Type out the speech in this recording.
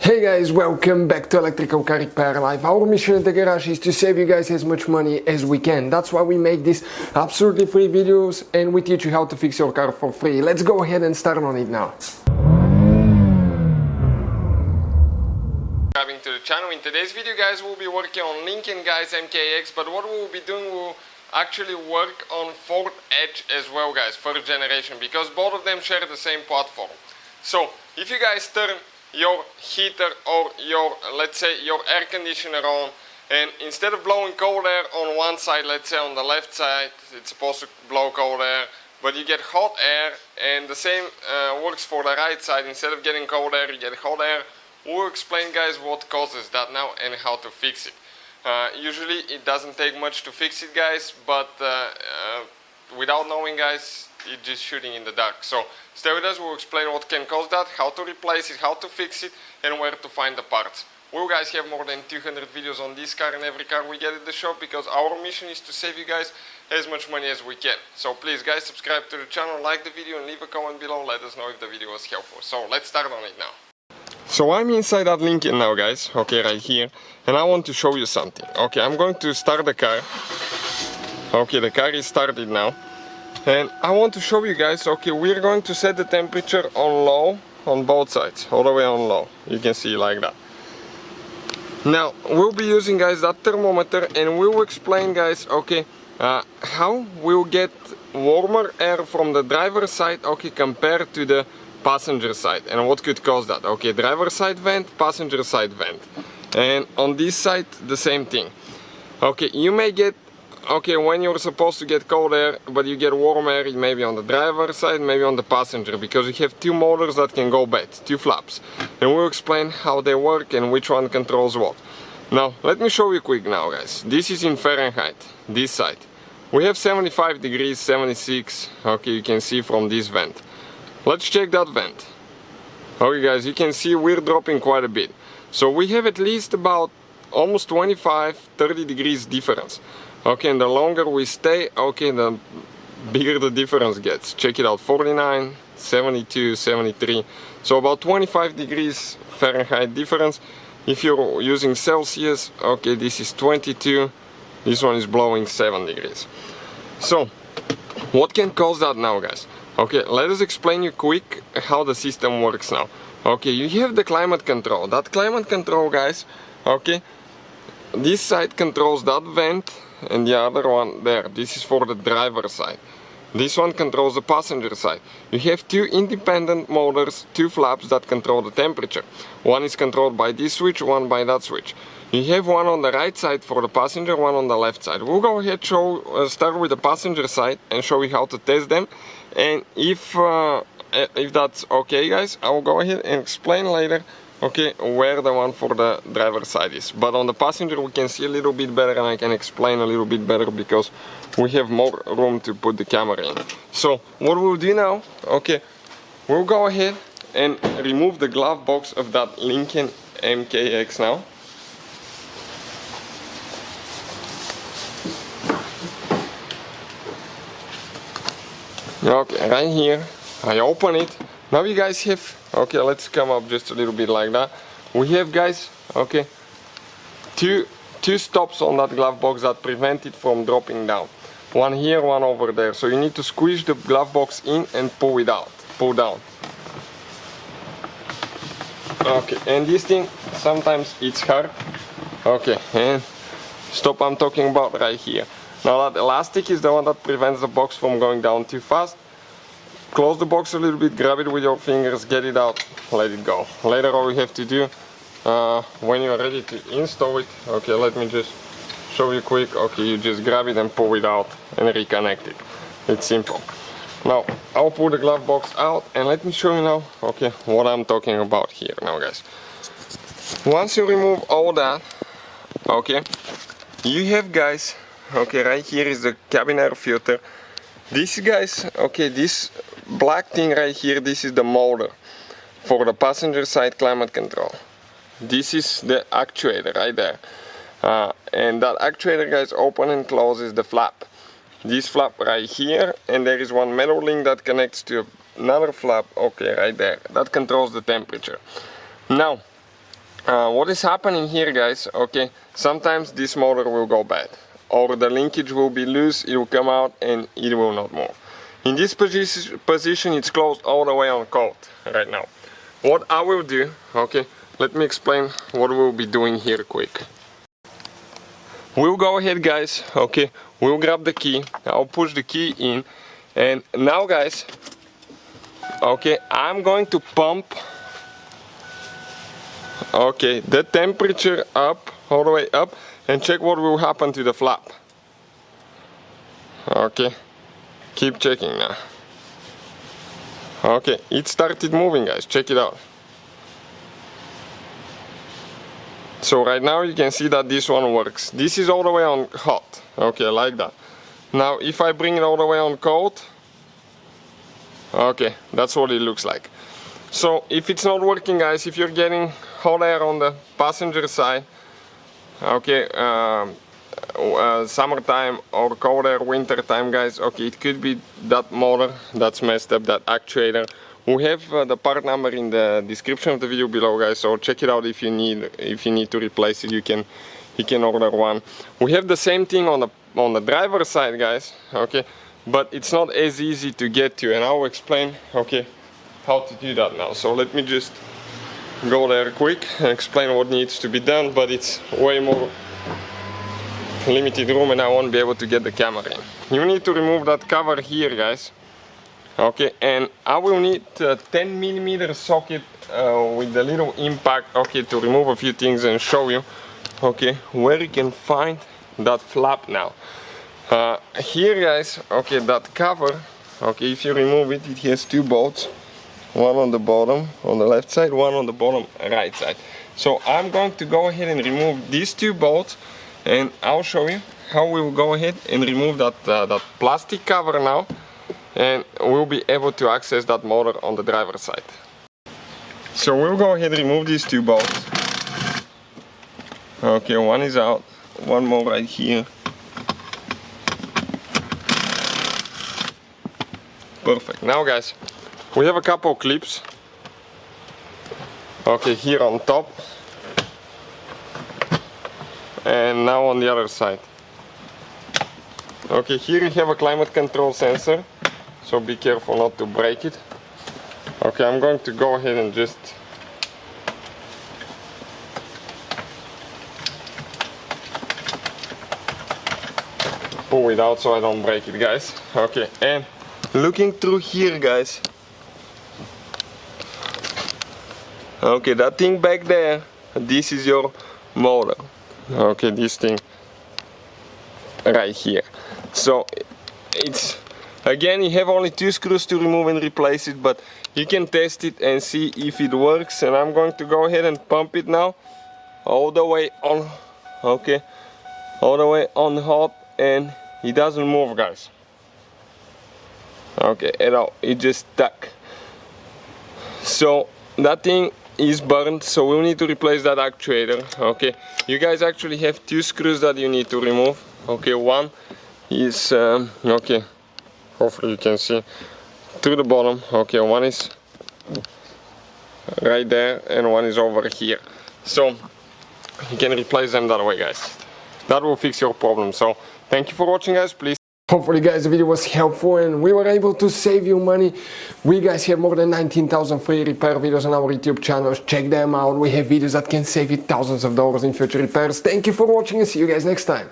Hey guys, welcome back to Electrical Car Repair Live. Our mission at the garage is to save you guys as much money as we can. That's why we make these absolutely free videos and we teach you how to fix your car for free. Let's go ahead and start on it now. Coming to the channel. In today's video guys, we'll be working on Lincoln guys MKX, but what we'll be doing, we'll actually work on Ford Edge as well guys, first generation, because both of them share the same platform. So if you guys turn your heater or your, let's say, your air conditioner on, and instead of blowing cold air on one side, let's say on the left side it's supposed to blow cold air, but you get hot air, and the same works for the right side. Instead of getting cold air, you get hot air. We'll explain guys what causes that now and how to fix it. Usually it doesn't take much to fix it guys, but without knowing guys, it's just shooting in the dark. So stay with us, we'll explain what can cause that, how to replace it, how to fix it, and where to find the parts. We'll guys have more than 200 videos on this car and every car we get at the shop, because our mission is to save you guys as much money as we can. So please guys, subscribe to the channel, like the video, and leave a comment below. Let us know if the video was helpful. So let's start on it now. So I'm inside that Lincoln now guys, okay, right here, and I want to show you something. Okay, I'm going to start the car. Okay, the car is started now. And I want to show you guys, okay, we're going to set the temperature on low on both sides, all the way on low. You can see like that. Now, we'll be using guys that thermometer, and we will explain guys, okay, how we'll get warmer air from the driver's side, okay, compared to the passenger side, and what could cause that. Okay, driver side vent, passenger side vent. And on this side, the same thing. Okay, you may get, okay, when you're supposed to get cold air, but you get warm air, maybe on the driver's side, maybe on the passenger, because you have two motors that can go bad, two flaps. And we'll explain how they work and which one controls what. Now, let me show you quick now, guys. This is in Fahrenheit, this side. We have 75 degrees, 76, okay, you can see from this vent. Let's check that vent. Okay, guys, you can see we're dropping quite a bit. So we have at least about almost 25-30 degrees difference. Okay, and the longer we stay, okay, the bigger the difference gets. Check it out, 49, 72, 73. So about 25 degrees Fahrenheit difference. If you're using Celsius, okay, this is 22. This one is blowing 7 degrees. So, what can cause that now, guys? Okay, let us explain you quick how the system works now. Okay, you have the climate control. That climate control, guys, okay, this side controls that vent, and the other one there, this is for the driver's side. This one controls the passenger side. You have two independent motors, two flaps that control the temperature. One is controlled by this switch, one by that switch. You have one on the right side for the passenger, one on the left side. We'll go ahead start with the passenger side and show you how to test them. And if that's okay guys, I will go ahead and explain later, okay, where the one for the driver's side is. But on the passenger we can see a little bit better, and I can explain a little bit better because we have more room to put the camera in. So what we'll do now, okay, we'll go ahead and remove the glove box of that Lincoln MKX now. Okay, right here, I open it. Now you guys have, okay, let's come up just a little bit like that. We have guys, okay, two stops on that glove box that prevent it from dropping down. One here, one over there. So you need to squeeze the glove box in and pull it out, pull down. Okay, and this thing, sometimes it's hard. Okay, and stop I'm talking about right here. Now that elastic is the one that prevents the box from going down too fast. Close the box a little bit, grab it with your fingers, get it out, let it go. Later all we have to do, when you're ready to install it, okay, let me just show you quick. Okay, you just grab it and pull it out and reconnect it. It's simple. Now, I'll pull the glove box out and let me show you now, okay, what I'm talking about here now guys. Once you remove all that, okay, you have guys, okay, right here is the cabin air filter. This guys, okay, this black thing right here, this is the motor for the passenger side climate control. This is the actuator right there. And that actuator guys open and closes the flap. This flap right here, and there is one metal link that connects to another flap, okay, right there. That controls the temperature. Now, What is happening here, guys, okay, sometimes this motor will go bad, or the linkage will be loose, it will come out and it will not move. In this position it's closed all the way on cold right now. What I will do, okay, let me explain what we'll be doing here quick. We'll go ahead, guys, okay, we'll grab the key, I'll push the key in, and now, guys, okay, I'm going to pump, okay, the temperature up, all the way up, and check what will happen to the flap. Okay, keep checking now. Okay, it started moving, guys, check it out. So right now you can see that this one works. This is all the way on hot, okay, like that. Now if I bring it all the way on cold, okay, that's what it looks like. So if it's not working, guys, if you're getting hot air on the passenger side, okay, summertime or cold air winter time, guys, okay, it could be that motor that's messed up, that actuator. We have the part number in the description of the video below, guys, so check it out if you need to replace it. You can order one. We have the same thing on the driver's side, guys, okay, but it's not as easy to get to, and I'll explain, okay, how to do that now. So let me just go there quick and explain what needs to be done, but it's way more limited room and I won't be able to get the camera in. You need to remove that cover here, guys. Okay, and I will need a 10mm socket with a little impact, okay, to remove a few things and show you, okay, where you can find that flap now. Here, guys, okay, that cover, okay, if you remove it, it has two bolts, one on the bottom on the left side, one on the bottom right side. So I'm going to go ahead and remove these two bolts, and I'll show you how we will go ahead and remove that plastic cover now, and we'll be able to access that motor on the driver's side. So we'll go ahead and remove these two bolts. Okay, one is out, one more right here. Perfect. Now, guys, we have a couple of clips, okay, here on top, and now on the other side. Okay, here you have a climate control sensor, so be careful not to break it. Okay, I'm going to go ahead and just pull it out so I don't break it, guys. Okay, and looking through here, guys, okay, that thing back there, this is your motor. Okay, this thing right here. So it's, again, you have only two screws to remove and replace it, but you can test it and see if it works. And I'm going to go ahead and pump it now all the way on, okay, all the way on hot, and it doesn't move, guys. Okay, at all, it just stuck. So that thing is burned, so we'll need to replace that actuator. Okay, you guys actually have two screws that you need to remove. Okay, one is okay, hopefully you can see to the bottom. Okay, one is right there and one is over here, so you can replace them that way, guys. That will fix your problem. So thank you for watching, guys. Please, hopefully, guys, the video was helpful and we were able to save you money. We, guys, have more than 19,000 free repair videos on our YouTube channels. Check them out. We have videos that can save you thousands of dollars in future repairs. Thank you for watching and see you guys next time.